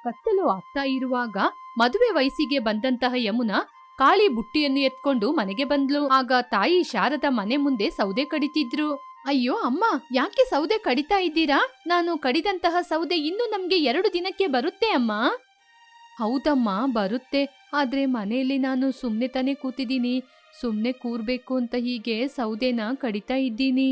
ಕತ್ತಲು ಆಗ್ತಾ ಇರುವಾಗ ಮದುವೆ ವಯಸ್ಸಿಗೆ ಬಂದಂತಹ ಯಮುನಾ ಕಾಳಿ ಬುಟ್ಟಿಯನ್ನು ಎತ್ಕೊಂಡು ಮನೆಗೆ ಬಂದ್ಲು. ಆಗ ತಾಯಿ ಶಾರದ ಮನೆ ಮುಂದೆ ಸೌದೆ ಕಡಿತಿದ್ರು. ಅಯ್ಯೋ ಅಮ್ಮ, ಯಾಕೆ ಸೌದೆ ಕಡಿತಾ ಇದ್ದೀರಾ? ನಾನು ಕಡಿದಂತಹ ಸೌದೆ ಇನ್ನು ನಮ್ಗೆ 2 ದಿನಕ್ಕೆ ಬರುತ್ತೆ ಅಮ್ಮ. ಹೌದಮ್ಮ, ಬರುತ್ತೆ. ಆದ್ರೆ ಮನೆಯಲ್ಲಿ ನಾನು ಸುಮ್ನೆ ತಾನೇ ಕೂತಿದ್ದೀನಿ. ಸುಮ್ನೆ ಕೂರ್ಬೇಕು ಅಂತ ಹೀಗೆ ಸೌದೆನ ಕಡಿತಾ ಇದ್ದೀನಿ.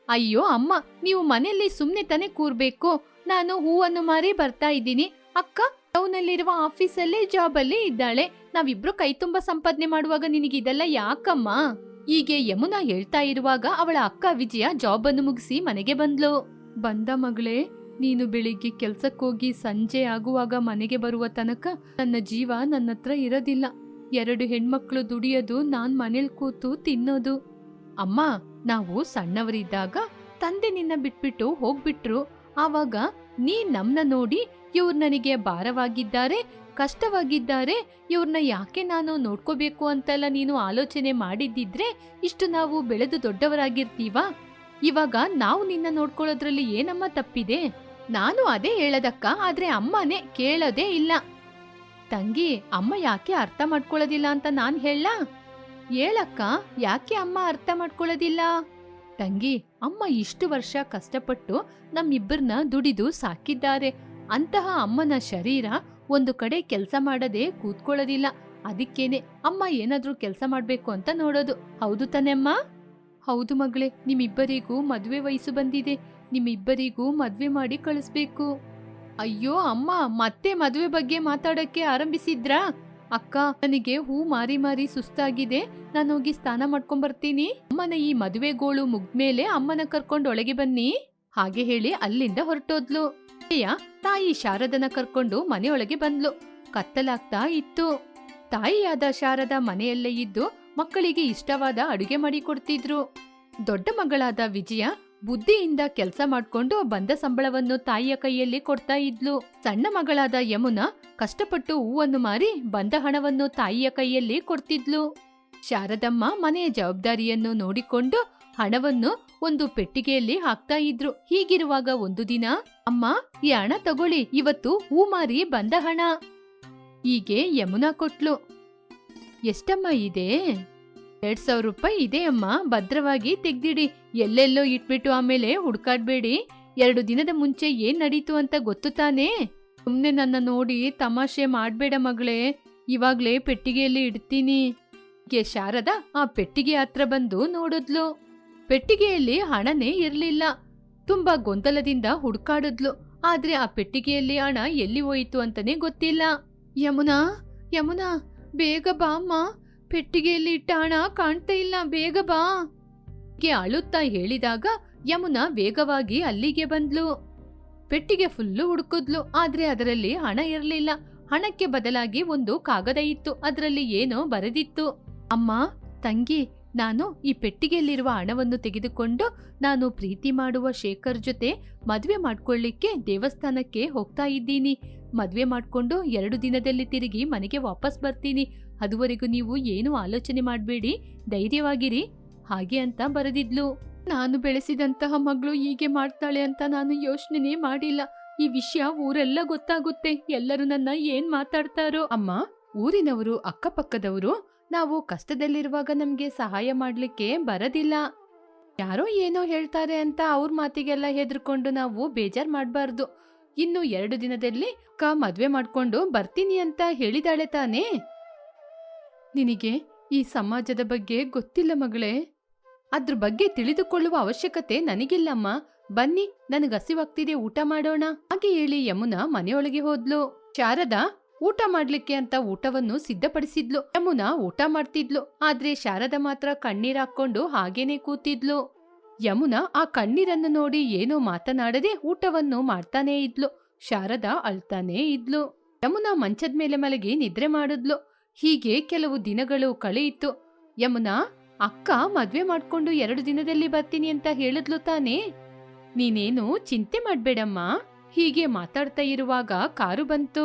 ಅಯ್ಯೋ ಅಮ್ಮ, ನೀವು ಮನೆಯಲ್ಲಿ ಸುಮ್ನೆ ತಾನೇ ಕೂರ್ಬೇಕು. ನಾನು ಹೂವನ್ನು ಮಾರಿ ಬರ್ತಾ ಇದ್ದೀನಿ. ಅಕ್ಕ ಟೌನಲ್ಲಿರುವ ಆಫೀಸಲ್ಲೇ ಜಾಬಲ್ಲಿ ಇದ್ದಾಳೆ. ನಾವಿಬ್ರು ಕೈ ತುಂಬ ಸಂಪಾದನೆ ಮಾಡುವಾಗ ನಿನಗಿದೆಲ್ಲ ಯಾಕಮ್ಮ? ಹೀಗೆ ಯಮುನಾ ಹೇಳ್ತಾ ಇರುವಾಗ ಅವಳ ಅಕ್ಕ ವಿಜಯ ಜಾಬ್ ಅನ್ನು ಮುಗಿಸಿ ಮನೆಗೆ ಬಂದ್ಲು. ಬಂದ ಮಗಳೇ, ನೀನು ಬೆಳಿಗ್ಗೆ ಕೆಲ್ಸಕ್ಕೋಗಿ ಸಂಜೆ ಆಗುವಾಗ ಮನೆಗೆ ಬರುವ ತನಕ ನನ್ನ ಜೀವ ನನ್ನ ಹತ್ರ ಇರೋದಿಲ್ಲ. 2 ಹೆಣ್ಮಕ್ಳು ದುಡಿಯೋದು, ನಾನ್ ಮನೇಲಿ ಕೂತು ತಿನ್ನೋದು. ಅಮ್ಮ, ನಾವು ಸಣ್ಣವರಿದ್ದಾಗ ತಂದೆ ನಿನ್ನ ಬಿಟ್ಬಿಟ್ಟು ಹೋಗ್ಬಿಟ್ರು. ಆವಾಗ ನೀನ್ ನಮ್ನ ನೋಡಿ ಇವ್ರು ನನಗೆ ಭಾರವಾಗಿದ್ದಾರೆ, ಕಷ್ಟವಾಗಿದ್ದಾರೆ, ಇವ್ರನ್ನ ಯಾಕೆ ನಾನು ನೋಡ್ಕೋಬೇಕು ಅಂತೆಲ್ಲ ನೀನು ಆಲೋಚನೆ ಮಾಡಿದ್ದಿದ್ರೆ ಇಷ್ಟು ನಾವು ಬೆಳೆದು ದೊಡ್ಡವರಾಗಿರ್ತೀವಾ? ಇವಾಗ ನಾವು ನಿನ್ನ ನೋಡ್ಕೊಳ್ಳೋದ್ರಲ್ಲಿ ಏನಮ್ಮ ತಪ್ಪಿದೆ? ನಾನು ಅದೇ ಹೇಳದಕ್ಕ, ಆದ್ರೆ ಅಮ್ಮನೇ ಕೇಳೋದೇ ಇಲ್ಲ. ತಂಗಿ, ಅಮ್ಮ ಯಾಕೆ ಅರ್ಥ ಮಾಡ್ಕೊಳ್ಳೋದಿಲ್ಲ ಅಂತ ನಾನ್ ಹೇಳ? ಹೇಳಕ್ಕ, ಯಾಕೆ ಅಮ್ಮ ಅರ್ಥ ಮಾಡ್ಕೊಳ್ಳೋದಿಲ್ಲ? ತಂಗಿ, ಅಮ್ಮ ಇಷ್ಟು ವರ್ಷ ಕಷ್ಟಪಟ್ಟು ನಮ್ಮಿಬ್ಬರನ್ನ ದುಡಿದು ಸಾಕಿದ್ದಾರೆ. ಅಂತಹ ಅಮ್ಮನ ಶರೀರ ಒಂದು ಕಡೆ ಕೆಲಸ ಮಾಡದೆ ಕೂತ್ಕೊಳ್ಳೋದಿಲ್ಲ. ಅದಕ್ಕೇನೆ ಅಮ್ಮ ಏನಾದ್ರೂ ಕೆಲಸ ಮಾಡ್ಬೇಕು ಅಂತ ನೋಡೋದು. ಹೌದು ತಾನೆ ಅಮ್ಮ? ಹೌದು ಮಗಳೇ, ನಿಮ್ಮಿಬ್ಬರಿಗೂ ಮದ್ವೆ ವಯಸ್ಸು ಬಂದಿದೆ. ನಿಮ್ಮಿಬ್ಬರಿಗೂ ಮದ್ವೆ ಮಾಡಿ ಕಳಿಸ್ಬೇಕು. ಅಯ್ಯೋ ಅಮ್ಮ, ಮತ್ತೆ ಮದುವೆ ಬಗ್ಗೆ ಮಾತಾಡಕ್ಕೆ ಆರಂಭಿಸಿದ್ರಾ? ಅಕ್ಕ, ನನಗೆ ಹೂ ಮಾರಿ ಮಾರಿ ಸುಸ್ತಾಗಿದೆ. ನಾನು ಹೋಗಿ ಸ್ನಾನ ಮಾಡ್ಕೊಂಡ್ಬರ್ತೀನಿ. ಅಮ್ಮನ ಈ ಮದುವೆ ಗೋಳು ಮುಗ್ದ್ಮೇಲೆ ಅಮ್ಮನ ಕರ್ಕೊಂಡು ಒಳಗೆ ಬನ್ನಿ. ಹಾಗೆ ಹೇಳಿ ಅಲ್ಲಿಂದ ಹೊರಟೋದ್ಲು. ತಾಯಿ ಶಾರದನ ಕರ್ಕೊಂಡು ಮನೆಯೊಳಗೆ ಬಂದ್ಲು. ಕತ್ತಲಾಗ್ತಾ ಇತ್ತು. ತಾಯಿಯಾದ ಶಾರದ ಮನೆಯಲ್ಲೇ ಇದ್ದು ಮಕ್ಕಳಿಗೆ ಇಷ್ಟವಾದ ಅಡುಗೆ ಮಾಡಿ ಕೊಡ್ತಿದ್ರು. ದೊಡ್ಡ ಮಗಳಾದ ವಿಜಯ ಬುದ್ಧಿಯಿಂದ ಕೆಲಸ ಮಾಡ್ಕೊಂಡು ಬಂದ ಸಂಬಳವನ್ನು ತಾಯಿಯ ಕೈಯಲ್ಲಿ ಕೊಡ್ತಾ ಇದ್ಲು. ಸಣ್ಣ ಮಗಳಾದ ಯಮುನಾ ಕಷ್ಟಪಟ್ಟು ಹೂವನ್ನು ಮಾರಿ ಬಂದ ಹಣವನ್ನು ತಾಯಿಯ ಕೈಯಲ್ಲಿ ಕೊಡ್ತಿದ್ಲು. ಶಾರದಮ್ಮ ಮನೆಯ ಜವಾಬ್ದಾರಿಯನ್ನು ನೋಡಿಕೊಂಡು ಹಣವನ್ನು ಒಂದು ಪೆಟ್ಟಿಗೆಯಲ್ಲಿ ಹಾಕ್ತಾ ಇದ್ರು. ಹೀಗಿರುವಾಗ ಒಂದು ದಿನ, ಅಮ್ಮ, ಈ ಹಣ ತಗೊಳ್ಳಿ, ಇವತ್ತು ಹೂ ಮಾರಿ ಬಂದ ಹಣ. ಹೀಗೆ ಯಮುನಾ ಕೊಟ್ಲು. ಎಷ್ಟಮ್ಮ ಇದೆ? 2,000 ರೂಪಾಯಿ ಇದೆ ಅಮ್ಮ, ಭದ್ರವಾಗಿ ತೆಗ್ದಿಡಿ. ಎಲ್ಲೆಲ್ಲೋ ಇಟ್ಬಿಟ್ಟು ಆಮೇಲೆ ಹುಡ್ಕಾಡ್ಬೇಡಿ. 2 ದಿನದ ಮುಂಚೆ ಏನ್ ನಡೀತು ಅಂತ ಗೊತ್ತು ತಾನೇ? ಸುಮ್ನೆ ನನ್ನ ನೋಡಿ ತಮಾಷೆ ಮಾಡ್ಬೇಡ ಮಗಳೇ. ಇವಾಗ್ಲೇ ಪೆಟ್ಟಿಗೆಯಲ್ಲಿ ಇಡ್ತೀನಿ. ಶಾರದಾ ಆ ಪೆಟ್ಟಿಗೆ ಹತ್ರ ಬಂದು ನೋಡಿದ್ಲು. ಪೆಟ್ಟಿಗೆಯಲ್ಲಿ ಹಣನೇ ಇರ್ಲಿಲ್ಲ. ತುಂಬಾ ಗೊಂದಲದಿಂದ ಹುಡ್ಕಾಡಿದ್ಲು. ಆದ್ರೆ ಆ ಪೆಟ್ಟಿಗೆಯಲ್ಲಿ ಹಣ ಎಲ್ಲಿ ಹೋಯಿತು ಅಂತಾನೆ ಗೊತ್ತಿಲ್ಲ. ಯಮುನಾ, ಯಮುನಾ, ಬೇಗ ಬಾ ಅಮ್ಮ, ಪೆಟ್ಟಿಗೆಯಲ್ಲಿ ಇಟ್ಟ ಹಣ ಕಾಣ್ತಾ ಇಲ್ಲ, ಬೇಗ ಬಾ. ಅಳುತ್ತಾ ಹೇಳಿದಾಗ ಯಮುನಾ ವೇಗವಾಗಿ ಅಲ್ಲಿಗೆ ಬಂದ್ಲು. ಪೆಟ್ಟಿಗೆ ಫುಲ್ಲು ಹುಡುಕಿದ್ಲು. ಆದ್ರೆ ಅದರಲ್ಲಿ ಹಣ ಇರಲಿಲ್ಲ. ಹಣಕ್ಕೆ ಬದಲಾಗಿ ಒಂದು ಕಾಗದ ಇತ್ತು. ಅದರಲ್ಲಿ ಏನೋ ಬರೆದಿತ್ತು. ಅಮ್ಮ, ತಂಗಿ, ನಾನು ಈ ಪೆಟ್ಟಿಗೆಯಲ್ಲಿರುವ ಹಣವನ್ನು ತೆಗೆದುಕೊಂಡು ನಾನು ಪ್ರೀತಿ ಮಾಡುವ ಶೇಖರ್ ಜೊತೆ ಮದ್ವೆ ಮಾಡ್ಕೊಳ್ಳಿಕ್ಕೆ ದೇವಸ್ಥಾನಕ್ಕೆ ಹೋಗ್ತಾ ಇದ್ದೀನಿ. ಮದ್ವೆ ಮಾಡ್ಕೊಂಡು 2 ದಿನದಲ್ಲಿ ತಿರುಗಿ ಮನೆಗೆ ವಾಪಸ್ ಬರ್ತೀನಿ. ಅದುವರೆಗೂ ನೀವು ಏನು ಆಲೋಚನೆ ಮಾಡಬೇಡಿ, ಧೈರ್ಯವಾಗಿರಿ, ಹಾಗೆ ಅಂತ ಬರೆದಿದ್ಲು. ನಾನು ಬೆಳೆಸಿದಂತಹ ಮಗಳು ಹೀಗೆ ಮಾಡ್ತಾಳೆ ಅಂತ ನಾನು ಯೋಚನೆ ಮಾಡಿಲ್ಲ. ಈ ವಿಷಯ ಊರೆಲ್ಲ ಗೊತ್ತಾಗುತ್ತೆ. ಎಲ್ಲರೂ ನನ್ನ ಏನ್ ಮಾತಾಡ್ತಾರೋ. ಅಮ್ಮ, ಊರಿನವರು, ಅಕ್ಕಪಕ್ಕದವರು ನಾವು ಕಷ್ಟದಲ್ಲಿರುವಾಗ ನಮ್ಗೆ ಸಹಾಯ ಮಾಡ್ಲಿಕ್ಕೆ ಬರೋದಿಲ್ಲ. ಯಾರೋ ಏನೋ ಹೇಳ್ತಾರೆ ಅಂತ ಅವ್ರ ಮಾತಿಗೆಲ್ಲ ಹೆದರ್ಕೊಂಡು ನಾವು ಬೇಜಾರ್ ಮಾಡ್ಬಾರ್ದು. ಇನ್ನು 2 ದಿನದಲ್ಲಿ ಮದ್ವೆ ಮಾಡ್ಕೊಂಡು ಬರ್ತೀನಿ ಅಂತ ಹೇಳಿದಾಳೆ ತಾನೇ? ನಿನಗೆ ಈ ಸಮಾಜದ ಬಗ್ಗೆ ಗೊತ್ತಿಲ್ಲ ಮಗಳೇ. ಅದ್ರ ಬಗ್ಗೆ ತಿಳಿದುಕೊಳ್ಳುವ ಅವಶ್ಯಕತೆ ನನಗಿಲ್ಲಮ್ಮ. ಬನ್ನಿ, ನನಗೆ ಹಸಿವಾಗ್ತಿದೆ, ಊಟ ಮಾಡೋಣ. ಹಾಗೆ ಹೇಳಿ ಯಮುನಾ ಮನೆಯೊಳಗೆ ಹೋದ್ಲು. ಶಾರದಾ ಊಟ ಮಾಡ್ಲಿಕ್ಕೆ ಅಂತ ಊಟವನ್ನು ಸಿದ್ಧಪಡಿಸಿದ್ಲು. ಯಮುನಾ ಊಟ ಮಾಡ್ತಿದ್ಲು. ಆದ್ರೆ ಶಾರದಾ ಮಾತ್ರ ಕಣ್ಣೀರ್ ಹಾಕೊಂಡು ಹಾಗೇನೆ ಕೂತಿದ್ಲು. ಯಮುನಾ ಆ ಕಣ್ಣೀರನ್ನು ನೋಡಿ ಏನೋ ಮಾತನಾಡದೆ ಊಟವನ್ನು ಮಾಡ್ತಾನೇ ಇದ್ಲು. ಶಾರದಾ ಅಳ್ತಾನೇ ಇದ್ಲು. ಯಮುನಾ ಮಂಚದ ಮೇಲೆ ಮಲಗಿ ನಿದ್ರೆ ಮಾಡಿದ್ಲು. ಹೀಗೆ ಕೆಲವು ದಿನಗಳು ಕಳೆಯಿತು. ಯಮುನಾ, ಅಕ್ಕ ಮದ್ವೆ ಮಾಡ್ಕೊಂಡು 2 ದಿನದಲ್ಲಿ ಬರ್ತೀನಿ ಅಂತ ಹೇಳಿದ್ಲು ತಾನೇ? ನೀನೇನು ಚಿಂತೆ ಮಾಡ್ಬೇಡಮ್ಮ. ಹೀಗೆ ಮಾತಾಡ್ತಾ ಇರುವಾಗ ಕಾರು ಬಂತು.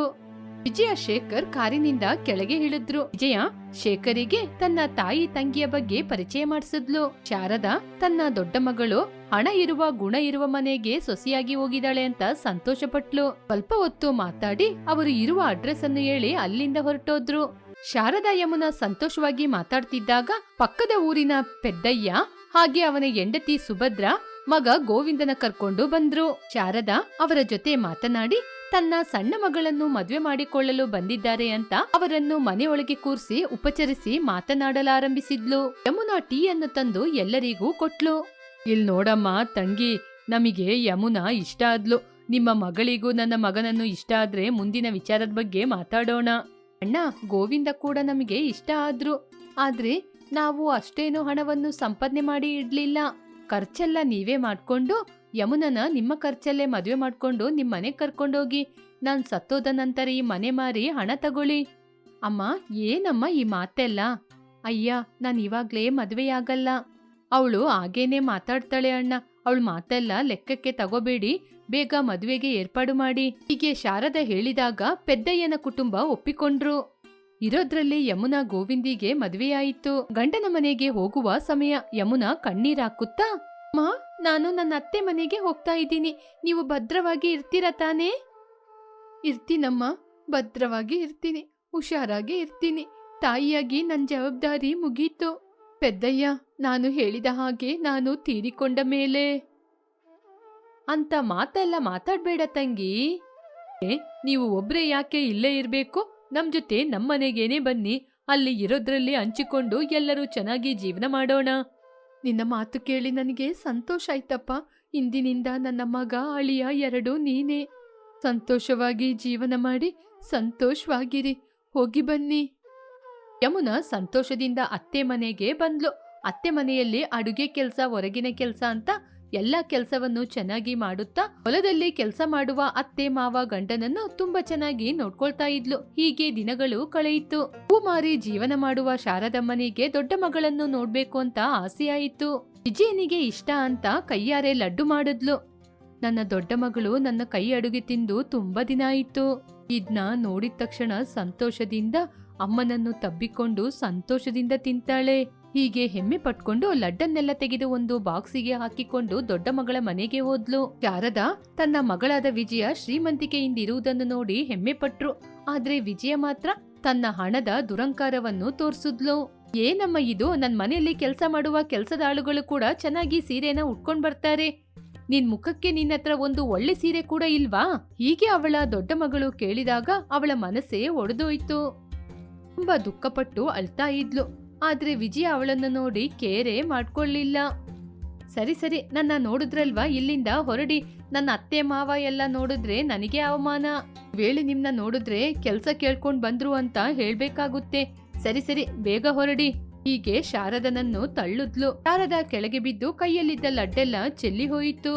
ವಿಜಯ ಶೇಖರ್ ಕಾರಿನಿಂದ ಕೆಳಗೆ ಇಳಿದ್ರು. ವಿಜಯ ಶೇಖರಿಗೆ ತನ್ನ ತಾಯಿ ತಂಗಿಯ ಬಗ್ಗೆ ಪರಿಚಯ ಮಾಡಿಸಿದ್ಲು. ಶಾರದಾ ತನ್ನ ದೊಡ್ಡ ಮಗಳು ಹಣ ಇರುವ ಗುಣ ಇರುವ ಮನೆಗೆ ಸೊಸೆಯಾಗಿ ಹೋಗಿದ್ದಾಳೆ ಅಂತ ಸಂತೋಷಪಟ್ಲು. ಸ್ವಲ್ಪ ಹೊತ್ತು ಮಾತಾಡಿ ಅವರು ಇರುವ ಅಡ್ರೆಸ್ ಅನ್ನು ಹೇಳಿ ಅಲ್ಲಿಂದ ಹೊರಟೋದ್ರು. ಶಾರದಾ ಯಮುನಾ ಸಂತೋಷವಾಗಿ ಮಾತಾಡ್ತಿದ್ದಾಗ ಪಕ್ಕದ ಊರಿನ ಪೆದ್ದಯ್ಯ ಹಾಗೆ ಅವನ ಹೆಂಡತಿ ಸುಭದ್ರ ಮಗ ಗೋವಿಂದನ ಕರ್ಕೊಂಡು ಬಂದ್ರು. ಶಾರದಾ ಅವರ ಜೊತೆ ಮಾತನಾಡಿ ತನ್ನ ಸಣ್ಣ ಮಗಳನ್ನು ಮದ್ವೆ ಮಾಡಿಕೊಳ್ಳಲು ಬಂದಿದ್ದಾರೆ ಅಂತ ಅವರನ್ನು ಮನೆಯೊಳಗೆ ಕೂರಿಸಿ ಉಪಚರಿಸಿ ಮಾತನಾಡಲಾರಂಭಿಸಿದ್ಲು. ಯಮುನಾ ಟೀ ಅನ್ನು ತಂದು ಎಲ್ಲರಿಗೂ ಕೊಟ್ಲು. ಇಲ್ ನೋಡಮ್ಮ ತಂಗಿ, ನಮಗೆ ಯಮುನಾ ಇಷ್ಟ ಆದ್ಲು. ನಿಮ್ಮ ಮಗಳಿಗೂ ನನ್ನ ಮಗನನ್ನು ಇಷ್ಟ ಆದ್ರೆ ಮುಂದಿನ ವಿಚಾರದ ಬಗ್ಗೆ ಮಾತಾಡೋಣ. ಅಣ್ಣ, ಗೋವಿಂದ ಕೂಡ ನಮಗೆ ಇಷ್ಟ ಆದ್ರು. ಆದ್ರೆ ನಾವು ಅಷ್ಟೇನೋ ಹಣವನ್ನು ಸಂಪಾದನೆ ಮಾಡಿ ಇಡ್ಲಿಲ್ಲ. ಖರ್ಚೆಲ್ಲ ನೀವೇ ಮಾಡ್ಕೊಂಡು ಯಮುನನ ನಿಮ್ಮ ಖರ್ಚಲ್ಲೇ ಮದ್ವೆ ಮಾಡ್ಕೊಂಡು ನಿಮ್ ಮನೆಗ್ ಕರ್ಕೊಂಡೋಗಿ. ನಾನ್ ಸತ್ತೋದ ನಂತರ ಈ ಮನೆ ಮಾರಿ ಹಣ ತಗೊಳ್ಳಿ. ಅಮ್ಮ, ಏನಮ್ಮ ಈ ಮಾತೆಲ್ಲ? ಅಯ್ಯ, ನಾನ್ ಇವಾಗ್ಲೇ ಮದ್ವೆಯಾಗಲ್ಲ. ಅವಳು ಹಾಗೇನೆ ಮಾತಾಡ್ತಾಳೆ ಅಣ್ಣ. ಅವಳ ಮಾತೆಲ್ಲ ಲೆಕ್ಕಕ್ಕೆ ತಗೋಬೇಡಿ, ಬೇಗ ಮದುವೆಗೆ ಏರ್ಪಾಡು ಮಾಡಿ. ಹೀಗೆ ಶಾರದಾ ಹೇಳಿದಾಗ ಪೆದ್ದಯ್ಯನ ಕುಟುಂಬ ಒಪ್ಪಿಕೊಂಡ್ರು. ಇರೋದ್ರಲ್ಲಿ ಯಮುನಾ ಗೋವಿಂದಿಗೆ ಮದುವೆಯಾಯಿತು. ಗಂಡನ ಮನೆಗೆ ಹೋಗುವ ಸಮಯ ಯಮುನಾ ಕಣ್ಣೀರಾಕುತ್ತಾ, ಮಾ, ನಾನು ನನ್ನ ಅತ್ತೆ ಮನೆಗೆ ಹೋಗ್ತಾ ಇದ್ದೀನಿ. ನೀವು ಭದ್ರವಾಗಿ ಇರ್ತೀರಾ ತಾನೇ? ಇರ್ತೀನಮ್ಮ, ಭದ್ರವಾಗಿ ಇರ್ತೀನಿ, ಹುಷಾರಾಗಿ ಇರ್ತೀನಿ. ತಾಯಿಯಾಗಿ ನನ್ನ ಜವಾಬ್ದಾರಿ ಮುಗೀತು. ಪೆದ್ದಯ್ಯ, ನಾನು ಹೇಳಿದ ಹಾಗೆ ನಾನು ತೀರಿಕೊಂಡ ಮೇಲೆ ಅಂತ ಮಾತೆಲ್ಲ ಮಾತಾಡ್ಬೇಡ ತಂಗಿ. ನೀವು ಒಬ್ರೇ ಯಾಕೆ ಇಲ್ಲೇ ಇರ್ಬೇಕು? ನಮ್ ಜೊತೆ ನಮ್ಮನೆಗೇನೆ ಬನ್ನಿ. ಅಲ್ಲಿ ಇರೋದ್ರಲ್ಲಿ ಹಂಚಿಕೊಂಡು ಎಲ್ಲರೂ ಚೆನ್ನಾಗಿ ಜೀವನ ಮಾಡೋಣ. ನಿನ್ನ ಮಾತು ಕೇಳಿ ನನಗೆ ಸಂತೋಷ ಆಯ್ತಪ್ಪ. ಇಂದಿನಿಂದ ನನ್ನ ಮಗ ಅಳಿಯ ಎರಡೂ ನೀನೇ. ಸಂತೋಷವಾಗಿ ಜೀವನ ಮಾಡಿ ಸಂತೋಷವಾಗಿರಿ. ಹೋಗಿ ಬನ್ನಿ. ಯಮುನಾ ಸಂತೋಷದಿಂದ ಅತ್ತೆ ಮನೆಗೆ ಬಂದ್ಲು. ಅತ್ತೆ ಮನೆಯಲ್ಲಿ ಅಡುಗೆ ಕೆಲ್ಸ, ಹೊರಗಿನ ಕೆಲ್ಸ ಅಂತ ಎಲ್ಲಾ ಕೆಲ್ಸವನ್ನು ಚೆನ್ನಾಗಿ ಮಾಡುತ್ತಾ ಹೊಲದಲ್ಲಿ ಕೆಲಸ ಮಾಡುವ ಅತ್ತೆ ಮಾವ ಗಂಡನನ್ನು ತುಂಬಾ ಚೆನ್ನಾಗಿ ನೋಡ್ಕೊಳ್ತಾ ಇದ್ಲು. ಹೀಗೆ ದಿನಗಳು ಕಳೆಯಿತು. ಹೂ ಮಾರಿ ಜೀವನ ಮಾಡುವ ಶಾರದಮ್ಮನಿಗೆ ದೊಡ್ಡ ಮಗಳನ್ನು ನೋಡ್ಬೇಕು ಅಂತ ಆಸೆಯಾಯಿತು. ವಿಜಯನಿಗೆ ಇಷ್ಟ ಅಂತ ಕೈಯಾರೆ ಲಡ್ಡು ಮಾಡಿದ್ಲು. ನನ್ನ ದೊಡ್ಡ ಮಗಳು ನನ್ನ ಕೈ ಅಡುಗೆ ತಿಂದು ತುಂಬಾ ದಿನ ಆಯಿತು. ಇದ್ನ ನೋಡಿದ ತಕ್ಷಣ ಸಂತೋಷದಿಂದ ಅಮ್ಮನನ್ನು ತಬ್ಬಿಕೊಂಡು ಸಂತೋಷದಿಂದ ತಿಂತಾಳೆ. ಹೀಗೆ ಹೆಮ್ಮೆ ಪಟ್ಕೊಂಡು ಲಡ್ಡನ್ನೆಲ್ಲ ತೆಗೆದು ಒಂದು ಬಾಕ್ಸಿಗೆ ಹಾಕಿಕೊಂಡು ದೊಡ್ಡ ಮಗಳ ಮನೆಗೆ ಹೋದ್ಲು. ಶಾರದಾ ತನ್ನ ಮಗಳಾದ ವಿಜಯ ಶ್ರೀಮಂತಿಕೆಯಿಂದಿರುವುದನ್ನು ನೋಡಿ ಹೆಮ್ಮೆ ಪಟ್ರು. ಆದ್ರೆ ವಿಜಯ ಮಾತ್ರ ತನ್ನ ಹಣದ ದುರಂಕಾರವನ್ನು ತೋರ್ಸಿದ್ಲು. ಏನಮ್ಮ ಇದು? ನನ್ ಮನೆಯಲ್ಲಿ ಕೆಲಸ ಮಾಡುವ ಕೆಲಸದ ಆಳುಗಳು ಕೂಡ ಚೆನ್ನಾಗಿ ಸೀರೆನ ಉಟ್ಕೊಂಡ್ ಬರ್ತಾರೆ. ನಿನ್ ಮುಖಕ್ಕೆ ನಿನ್ನತ್ರ ಒಂದು ಒಳ್ಳೆ ಸೀರೆ ಕೂಡ ಇಲ್ವಾ? ಹೀಗೆ ಅವಳ ದೊಡ್ಡ ಮಗಳು ಕೇಳಿದಾಗ ಅವಳ ಮನಸ್ಸೇ ಒಡೆದೋಯ್ತು. ತುಂಬಾ ದುಃಖಪಟ್ಟು ಅಳ್ತಾ ಇದ್ಲು. ಆದ್ರೆ ವಿಜಯ ಅವಳನ್ನು ನೋಡಿ ಕೇರೆ ಮಾಡ್ಕೊಳ್ಳಿಲ್ಲ. ಸರಿ ಸರಿ, ನನ್ನ ನೋಡಿದ್ರಲ್ವಾ, ಇಲ್ಲಿಂದ ಹೊರಡಿ. ನನ್ನ ಅತ್ತೆ ಮಾವ ಎಲ್ಲ ನೋಡಿದ್ರೆ ನನಗೆ ಅವಮಾನ. ವೇಳೆ ನಿಮ್ನ ನೋಡಿದ್ರೆ ಕೆಲ್ಸ ಕೇಳ್ಕೊಂಡ್ ಬಂದ್ರು ಅಂತ ಹೇಳ್ಬೇಕಾಗುತ್ತೆ. ಸರಿ ಸರಿ, ಬೇಗ ಹೊರಡಿ. ಹೀಗೆ ಶಾರದನನ್ನು ತಳ್ಳುದ್ಲು. ಶಾರದಾ ಕೆಳಗೆ ಬಿದ್ದು ಕೈಯಲ್ಲಿದ್ದ ಲಡ್ಡೆಲ್ಲ ಚೆಲ್ಲಿ ಹೋಯಿತು.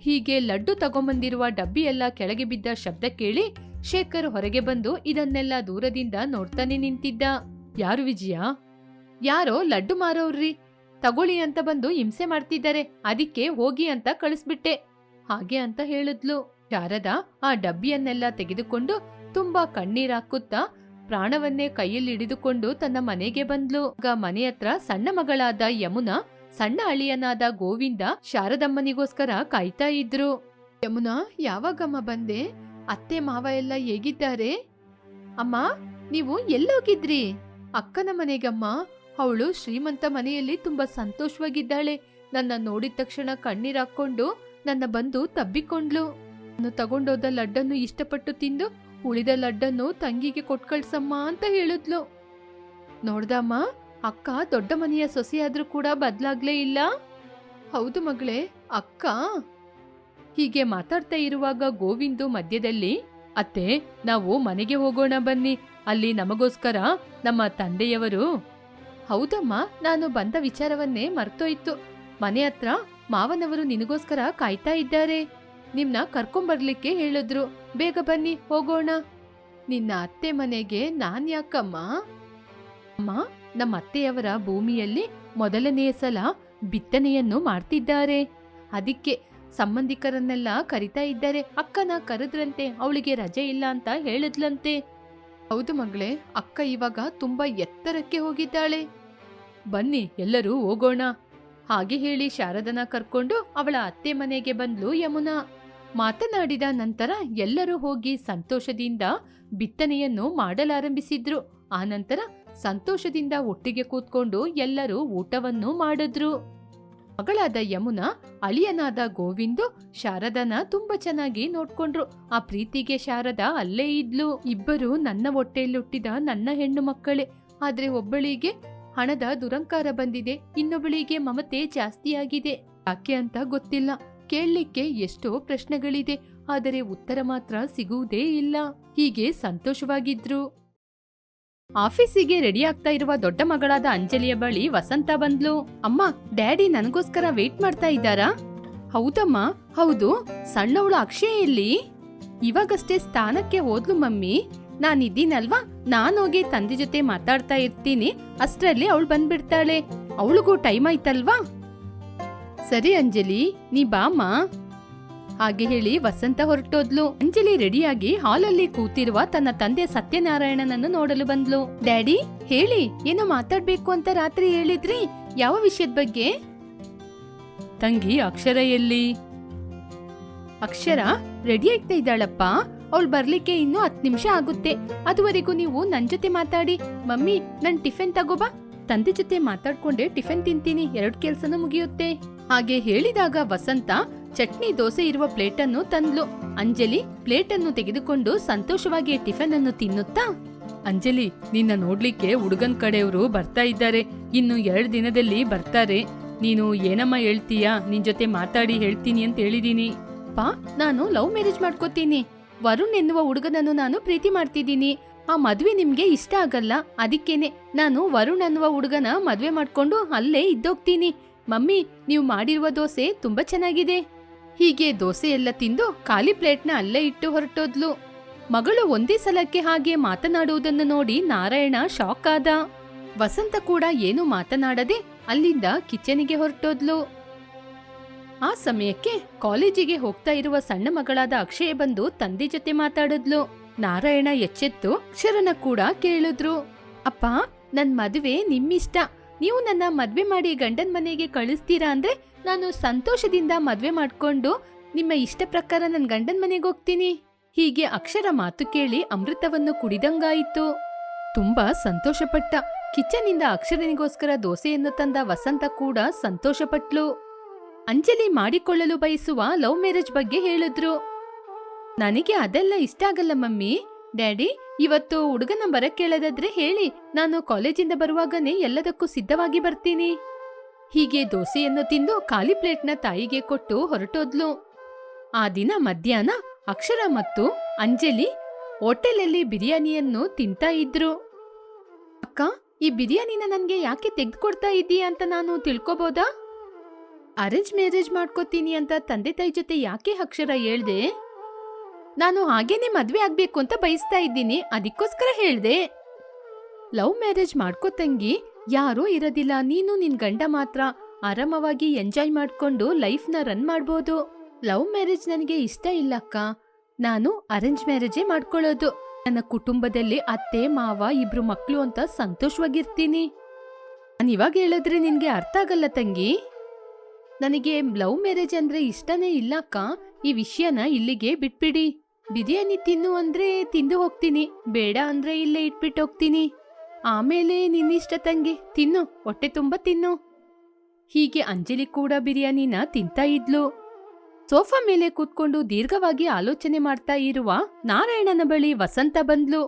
ಹೀಗೆ ಲಡ್ಡು ತಗೊಂಬಂದಿರುವ ಡಬ್ಬಿ ಎಲ್ಲ ಕೆಳಗೆ ಬಿದ್ದ ಶಬ್ದ ಕೇಳಿ ಶೇಖರ್ ಹೊರಗೆ ಬಂದು ಇದನ್ನೆಲ್ಲ ದೂರದಿಂದ ನೋಡ್ತಾನೆ ನಿಂತಿದ್ದ. ಯಾರು ವಿಜಯ? ಯಾರೋ ಲಡ್ಡು ಮಾರೋರ್ರಿ, ತಗೊಳ್ಳಿ ಅಂತ ಬಂದು ಹಿಂಸೆ ಮಾಡ್ತಿದ್ದಾರೆ, ಅದಕ್ಕೆ ಹೋಗಿ ಅಂತ ಕಳಿಸ್ಬಿಟ್ಟೆ ಹಾಗೆ ಅಂತ ಹೇಳಿದ್ಲು. ಶಾರದಾ ಆ ಡಬ್ಬಿಯನ್ನೆಲ್ಲ ತೆಗೆದುಕೊಂಡು ತುಂಬಾ ಕಣ್ಣೀರಾಕುತ್ತಾ ಪ್ರಾಣವನ್ನೇ ಕೈಯಲ್ಲಿ ಹಿಡಿದುಕೊಂಡು ತನ್ನ ಮನೆಗೆ ಬಂದ್ಲು. ಆಗ ಮನೆ ಹತ್ರ ಸಣ್ಣ ಮಗಳಾದ ಯಮುನಾ, ಸಣ್ಣ ಅಳಿಯನಾದ ಗೋವಿಂದ ಶಾರದಮ್ಮನಿಗೋಸ್ಕರ ಕಾಯ್ತಾ ಇದ್ರು. ಯಮುನಾ, ಯಾವಾಗಮ್ಮ ಬಂದೆ? ಅತ್ತೆ ಮಾವ ಎಲ್ಲ ಹೇಗಿದ್ದಾರೆ? ಅಮ್ಮ, ನೀವು ಎಲ್ಲೋಗಿದ್ರಿ? ಅಕ್ಕನ ಮನೆಗಮ್ಮ. ಅವಳು ಶ್ರೀಮಂತ ಮನೆಯಲ್ಲಿ ತುಂಬಾ ಸಂತೋಷವಾಗಿದ್ದಾಳೆ. ನನ್ನ ನೋಡಿದ ತಕ್ಷಣ ಕಣ್ಣೀರಾಕೊಂಡು ನನ್ನ ಬಂದು ತಬ್ಬಿಕೊಂಡ್ಲು. ನಾನು ತಗೊಂಡೋದ ಲಡ್ಡನ್ನು ಇಷ್ಟಪಟ್ಟು ತಿಂದು ಉಳಿದ ಲಡ್ಡನ್ನು ತಂಗಿಗೆ ಕೊಟ್ಕಳ್ಸಮ್ಮ ಅಂತ ಹೇಳಿದ್ಲು. ನೋಡ್ದಮ್ಮ, ಅಕ್ಕ ದೊಡ್ಡ ಮನೆಯ ಸೊಸೆಯಾದ್ರೂ ಕೂಡ ಬದ್ಲಾಗ್ಲೇ ಇಲ್ಲ. ಹೌದು ಮಗಳೇ, ಅಕ್ಕ. ಹೀಗೆ ಮಾತಾಡ್ತಾ ಇರುವಾಗ ಗೋವಿಂದು ಮಧ್ಯದಲ್ಲಿ, ಅತ್ತೆ, ನಾವು ಮನೆಗೆ ಹೋಗೋಣ ಬನ್ನಿ. ಅಲ್ಲಿ ನಮಗೋಸ್ಕರ ನಮ್ಮ ತಂದೆಯವರು. ಹೌದಮ್ಮ, ನಾನು ಬಂದ ವಿಚಾರವನ್ನೇ ಮರ್ತೋಯ್ತು. ಮನೆ ಹತ್ರ ಮಾವನವರು ನಿನಗೋಸ್ಕರ ಕಾಯ್ತಾ ಇದ್ದಾರೆ. ನಿಮ್ನ ಕರ್ಕೊಂಬರ್ಲಿಕ್ಕೆ ಹೇಳಿದ್ರು. ಬೇಗ ಬನ್ನಿ, ಹೋಗೋಣ. ನಿನ್ನ ಅತ್ತೆ ಮನೆಗೆ ನಾನ್ ಯಾಕಮ್ಮ? ಅಮ್ಮ, ನಮ್ಮ ಅತ್ತೆಯವರ ಭೂಮಿಯಲ್ಲಿ ಮೊದಲನೆಯ ಸಲ ಬಿತ್ತನೆಯನ್ನು ಮಾಡ್ತಿದ್ದಾರೆ. ಅದಕ್ಕೆ ಸಂಬಂಧಿಕರನ್ನೆಲ್ಲ ಕರಿತಾ ಇದ್ದಾರೆ. ಅಕ್ಕನ ಕರೆದ್ರಂತೆ, ಅವಳಿಗೆ ರಜೆ ಇಲ್ಲ ಅಂತ ಹೇಳಿದ್ಲಂತೆ. ಹೌದು ಮಗಳೇ, ಅಕ್ಕ ಇವಾಗ ತುಂಬಾ ಎತ್ತರಕ್ಕೆ ಹೋಗಿದ್ದಾಳೆ. ಬನ್ನಿ ಎಲ್ಲರೂ ಹೋಗೋಣ. ಹಾಗೆ ಹೇಳಿ ಶಾರದನ ಕರ್ಕೊಂಡು ಅವಳ ಅತ್ತೆ ಮನೆಗೆ ಬಂದ್ಲು ಯಮುನಾ. ಮಾತನಾಡಿದ ನಂತರ ಎಲ್ಲರೂ ಹೋಗಿ ಸಂತೋಷದಿಂದ ಬಿತ್ತನೆಯನ್ನು ಮಾಡಲಾರಂಭಿಸಿದ್ರು. ಆನಂತರ ಸಂತೋಷದಿಂದ ಒಟ್ಟಿಗೆ ಕೂತ್ಕೊಂಡು ಎಲ್ಲರೂ ಊಟವನ್ನು ಮಾಡಿದ್ರು. ಮಗಳಾದ ಯಮುನಾ ಅಳಿಯನಾದ ಗೋವಿಂದು ಶಾರದನ ತುಂಬಾ ಚೆನ್ನಾಗಿ ನೋಡ್ಕೊಂಡ್ರು. ಆ ಪ್ರೀತಿಗೆ ಶಾರದಾ ಅಲ್ಲೇ ಇದ್ಲು. ಇಬ್ಬರು ನನ್ನ ಹೊಟ್ಟೆಯಲ್ಲುಟ್ಟಿದ ನನ್ನ ಹೆಣ್ಣು ಮಕ್ಕಳೇ. ಆದ್ರೆ ಒಬ್ಬಳಿಗೆ ಹಣದ ದುರಂಕಾರ ಬಂದಿದೆ, ಇನ್ನೊಬ್ಬಳಿಗೆ ಮಮತೆ ಜಾಸ್ತಿಯಾಗಿದೆ. ಯಾಕೆ ಅಂತ ಗೊತ್ತಿಲ್ಲ. ಕೇಳಲಿಕ್ಕೆ ಎಷ್ಟೋ ಪ್ರಶ್ನೆಗಳಿದೆ, ಆದರೆ ಉತ್ತರ ಮಾತ್ರ ಸಿಗುವುದೇ ಇಲ್ಲ. ಹೀಗೆ ಸಂತೋಷವಾಗಿದ್ರು. ಆಫೀಸಿಗೆ ರೆಡಿ ಆಗ್ತಾ ಇರುವ ದೊಡ್ಡ ಮಗಳಾದ ಅಂಜಲಿಯ ಬಳಿ ವಸಂತ ಬಂದ್ಲು. ಅಮ್ಮ, ಡ್ಯಾಡಿ ನನಗೋಸ್ಕರ ವೇಟ್ ಮಾಡ್ತಾ ಇದ್ದಾರಾ? ಹೌದಮ್ಮ, ಹೌದು. ಸಣ್ಣವಳು ಅಕ್ಷಯ್ ಎಲ್ಲಿ? ಇವಾಗಷ್ಟೇ ಸ್ಥಾನಕ್ಕೆ ಹೋದ್ಲು ಮಮ್ಮಿ. ನಾನಿದ್ದೀನಲ್ವಾ, ನಾನೋಗಿ ತಂದೆ ಜೊತೆ ಮಾತಾಡ್ತಾ ಇರ್ತೀನಿ. ಅಷ್ಟ್ರಲ್ಲಿ ಅವಳು ಬಂದ್ಬಿಡ್ತಾಳೆ. ಅವಳಿಗೂ ಟೈಮ್ ಆಯ್ತಲ್ವಾ? ಸರಿ ಅಂಜಲಿ, ನೀ ಬಾಮ್ಮ. ಹಾಗೆ ಹೇಳಿ ವಸಂತ ಹೊರಟೋದ್ಲು. ಅಂಜಲಿ ರೆಡಿಯಾಗಿ ಹಾಲಲ್ಲಿ ಕೂತಿರುವ ತನ್ನ ತಂದೆ ಸತ್ಯನಾರಾಯಣನನ್ನು ನೋಡಲು ಬಂದ್ಲು. ಡ್ಯಾಡಿ, ಹೇಳಿ, ಏನೋ ಮಾತಾಡ್ಬೇಕು ಅಂತ ರಾತ್ರಿ ಹೇಳಿದ್ರಿ, ಯಾವ ವಿಷಯದ ಬಗ್ಗೆ? ತಂಗಿ ಅಕ್ಷರ ಎಲ್ಲಿ? ಅಕ್ಷರ ರೆಡಿ ಆಗ್ತಾ ಇದ್ದಾಳಪ್ಪ. ಅವಳು ಬರ್ಲಿಕ್ಕೆ ಇನ್ನೂ 10 ನಿಮಿಷ ಆಗುತ್ತೆ. ಅದುವರೆಗೂ ನೀವು ನನ್ ಜೊತೆ ಮಾತಾಡಿ. ಮಮ್ಮಿ, ನನ್ ಟಿಫಿನ್ ತಗೋಬಾ. ತಂದೆ ಜೊತೆ ಮಾತಾಡ್ಕೊಂಡೆ ಟಿಫಿನ್ ತಿಂತೀನಿ, 2 ಕೆಲ್ಸನೂ ಮುಗಿಯುತ್ತೆ. ಹಾಗೆ ಹೇಳಿದಾಗ ವಸಂತ ಚಟ್ನಿ ದೋಸೆ ಇರುವ ಪ್ಲೇಟ್ ಅನ್ನು ತಂದ್ಲು. ಅಂಜಲಿ ಪ್ಲೇಟ್ ಅನ್ನು ತೆಗೆದುಕೊಂಡು ಸಂತೋಷವಾಗಿ ಟಿಫಿನ್ ಅನ್ನು ತಿನ್ನುತ್ತಾ, ಅಂಜಲಿ, ನಿನ್ನ ನೋಡ್ಲಿಕ್ಕೆ ಹುಡುಗನ್ ಕಡೆಯವರು ಬರ್ತಾ ಇದ್ದಾರೆ. ಇನ್ನು 2 ದಿನದಲ್ಲಿ ಬರ್ತಾರೆ. ನೀನು ಏನಮ್ಮ ಹೇಳ್ತೀಯಾ? ನಿನ್ ಜೊತೆ ಮಾತಾಡಿ ಹೇಳ್ತೀನಿ ಅಂತ ಹೇಳಿದೀನಿ. ಪಾ, ನಾನು ಲವ್ ಮ್ಯಾರೇಜ್ ಮಾಡ್ಕೋತೀನಿ. ವರುಣ್ ಎನ್ನುವ ಹುಡುಗನನ್ನು ನಾನು ಪ್ರೀತಿ ಮಾಡ್ತಿದ್ದೀನಿ. ಆ ಮದ್ವೆ ನಿಮ್ಗೆ ಇಷ್ಟ ಆಗಲ್ಲ. ಅದಕ್ಕೇನೆ ನಾನು ವರುಣ್ ಅನ್ನುವ ಹುಡುಗನ ಮದ್ವೆ ಮಾಡ್ಕೊಂಡು ಅಲ್ಲೇ ಇದ್ದೋಗ್ತೀನಿ. ಮಮ್ಮಿ, ನೀವು ಮಾಡಿರುವ ದೋಸೆ ತುಂಬಾ ಚೆನ್ನಾಗಿದೆ. ಹೀಗೆ ದೋಸೆ ಎಲ್ಲ ತಿಂದು ಖಾಲಿ ಪ್ಲೇಟ್ನ ಅಲ್ಲೇ ಇಟ್ಟು ಹೊರಟೋದ್ಲು. ಮಗಳು ಒಂದೇ ಸಲಕ್ಕೆ ಹಾಗೆ ಮಾತನಾಡುವುದನ್ನು ನೋಡಿ ನಾರಾಯಣ ಶಾಕ್ ಆದ. ವಸಂತ ಕೂಡ ಏನು ಮಾತನಾಡದೆ ಅಲ್ಲಿಂದ ಕಿಚನಿಗೆ ಹೊರಟೋದ್ಲು. ಆ ಸಮಯಕ್ಕೆ ಕಾಲೇಜಿಗೆ ಹೋಗ್ತಾ ಇರುವ ಸಣ್ಣ ಮಗಳಾದ ಅಕ್ಷಯ ಬಂದು ತಂದೆ ಜೊತೆ ಮಾತಾಡಿದ್ಲು. ನಾರಾಯಣ ಎಚ್ಚೆತ್ತು ಅಕ್ಷರನ ಕೂಡ ಕೇಳಿದ್ರು. ಅಪ್ಪ, ನನ್ ಮದುವೆ ನಿಮ್ಮಿಷ್ಟ. ನೀವು ನನ್ನ ಮದ್ವೆ ಮಾಡಿ ಗಂಡನ್ ಮನೆಗೆ ಕಳಿಸ್ತೀರಾ ಅಂದ್ರೆ ನಾನು ಸಂತೋಷದಿಂದ ಮದ್ವೆ ಮಾಡ್ಕೊಂಡು ನಿಮ್ಮ ಇಷ್ಟ ಪ್ರಕಾರ ನನ್ ಗಂಡನ್ ಮನೆಗೆ ಹೋಗ್ತೀನಿ. ಹೀಗೆ ಅಕ್ಷರ ಮಾತು ಕೇಳಿ ಅಮೃತವನ್ನು ಕುಡಿದಂಗಾಯಿತು. ತುಂಬಾ ಸಂತೋಷಪಟ್ಟ. ಕಿಚನ್ನಿಂದ ಅಕ್ಷರನಿಗೋಸ್ಕರ ದೋಸೆಯನ್ನು ತಂದ ವಸಂತ ಕೂಡ ಸಂತೋಷಪಟ್ಲು. ಅಂಜಲಿ ಮಾಡಿಕೊಳ್ಳಲು ಬಯಸುವ ಲವ್ ಮ್ಯಾರೇಜ್ ಬಗ್ಗೆ ಹೇಳಿದ್ರು. ನನಗೆ ಅದೆಲ್ಲ ಇಷ್ಟ ಆಗಲ್ಲ ಮಮ್ಮಿ. ಡ್ಯಾಡಿ, ಇವತ್ತು ಹುಡುಗನ ಬರಕ್ ಕೇಳದಾದ್ರೆ ಹೇಳಿ, ನಾನು ಕಾಲೇಜಿಂದ ಬರುವಾಗನೇ ಎಲ್ಲದಕ್ಕೂ ಸಿದ್ಧವಾಗಿ ಬರ್ತೀನಿ. ಹೀಗೆ ದೋಸೆಯನ್ನು ತಿಂದು ಖಾಲಿ ಪ್ಲೇಟ್ನ ತಾಯಿಗೆ ಕೊಟ್ಟು ಹೊರಟೋದ್ಲು. ಆ ದಿನ ಮಧ್ಯಾಹ್ನ ಅಕ್ಷರ ಮತ್ತು ಅಂಜಲಿ ಹೋಟೆಲಲ್ಲಿ ಬಿರಿಯಾನಿಯನ್ನು ತಿಂತಾ ಇದ್ರು. ಅಕ್ಕ, ಈ ಬಿರಿಯಾನಿನ ನನ್ಗೆ ಯಾಕೆ ತೆಗೆದುಕೊಡ್ತಾ ಇದ್ದೀಯ ಅಂತ ನಾನು ತಿಳ್ಕೊಬೋದಾ? ಅರೇಂಜ್ ಮ್ಯಾರೇಜ್ ಮಾಡ್ಕೋತೀನಿ ಅಂತ ತಂದೆ ತಾಯಿ ಜೊತೆ ಯಾಕೆ ಅಕ್ಷರ ಹೇಳ್ದೆ? ನಾನು ಹಾಗೇನೆ ಮದ್ವೆ ಆಗ್ಬೇಕು ಅಂತ ಬಯಸ್ತಾ ಇದ್ದೀನಿ, ಅದಕ್ಕೋಸ್ಕರ ಹೇಳ್ದೆ. ಲವ್ ಮ್ಯಾರೇಜ್ ಮಾಡ್ಕೋ ತಂಗಿ, ಯಾರೂ ಇರೋದಿಲ್ಲ. ನೀನು ನಿನ್ ಗಂಡ ಮಾತ್ರ ಆರಾಮವಾಗಿ ಎಂಜಾಯ್ ಮಾಡ್ಕೊಂಡು ಲೈಫ್ನ ರನ್ ಮಾಡ್ಬೋದು. ಲವ್ ಮ್ಯಾರೇಜ್ ನನಗೆ ಇಷ್ಟ ಇಲ್ಲ ಅಕ್ಕ. ನಾನು ಅರೇಂಜ್ ಮ್ಯಾರೇಜೇ ಮಾಡ್ಕೊಳ್ಳೋದು. ನನ್ನ ಕುಟುಂಬದಲ್ಲಿ ಅತ್ತೆ ಮಾವ 2 ಮಕ್ಕಳು ಅಂತ ಸಂತೋಷವಾಗಿರ್ತೀನಿ. ನಾನು ಇವಾಗ ಹೇಳಿದ್ರೆ ನಿನ್ಗೆ ಅರ್ಥ ಆಗಲ್ಲ ತಂಗಿ. ನನಗೆ ಲವ್ ಮ್ಯಾರೇಜ್ ಅಂದ್ರೆ ಇಷ್ಟನೇ ಇಲ್ಲ ಅಕ್ಕ. ಈ ವಿಷಯನ ಇಲ್ಲಿಗೆ ಬಿಟ್ಬಿಡಿ. ಬಿರಿಯಾನಿ ತಿನ್ನು ಅಂದ್ರೆ ತಿಂದು ಹೋಗ್ತೀನಿ, ಬೇಡ ಅಂದ್ರೆ ಇಲ್ಲೇ ಇಟ್ಬಿಟ್ಟು ಹೋಗ್ತೀನಿ. ಆಮೇಲೆ ನಿನ್ನಿಷ್ಟ ತಂಗಿ, ತಿನ್ನು, ಹೊಟ್ಟೆ ತುಂಬ ತಿನ್ನು. ಹೀಗೆ ಅಂಜಲಿ ಕೂಡ ಬಿರಿಯಾನಿನ ತಿಂತಾ ಇದ್ಲು. ಸೋಫಾ ಮೇಲೆ ಕೂತ್ಕೊಂಡು ದೀರ್ಘವಾಗಿ ಆಲೋಚನೆ ಮಾಡ್ತಾ ಇರುವ ನಾರಾಯಣನ ಬಳಿ ವಸಂತ ಬಂದ್ಲು.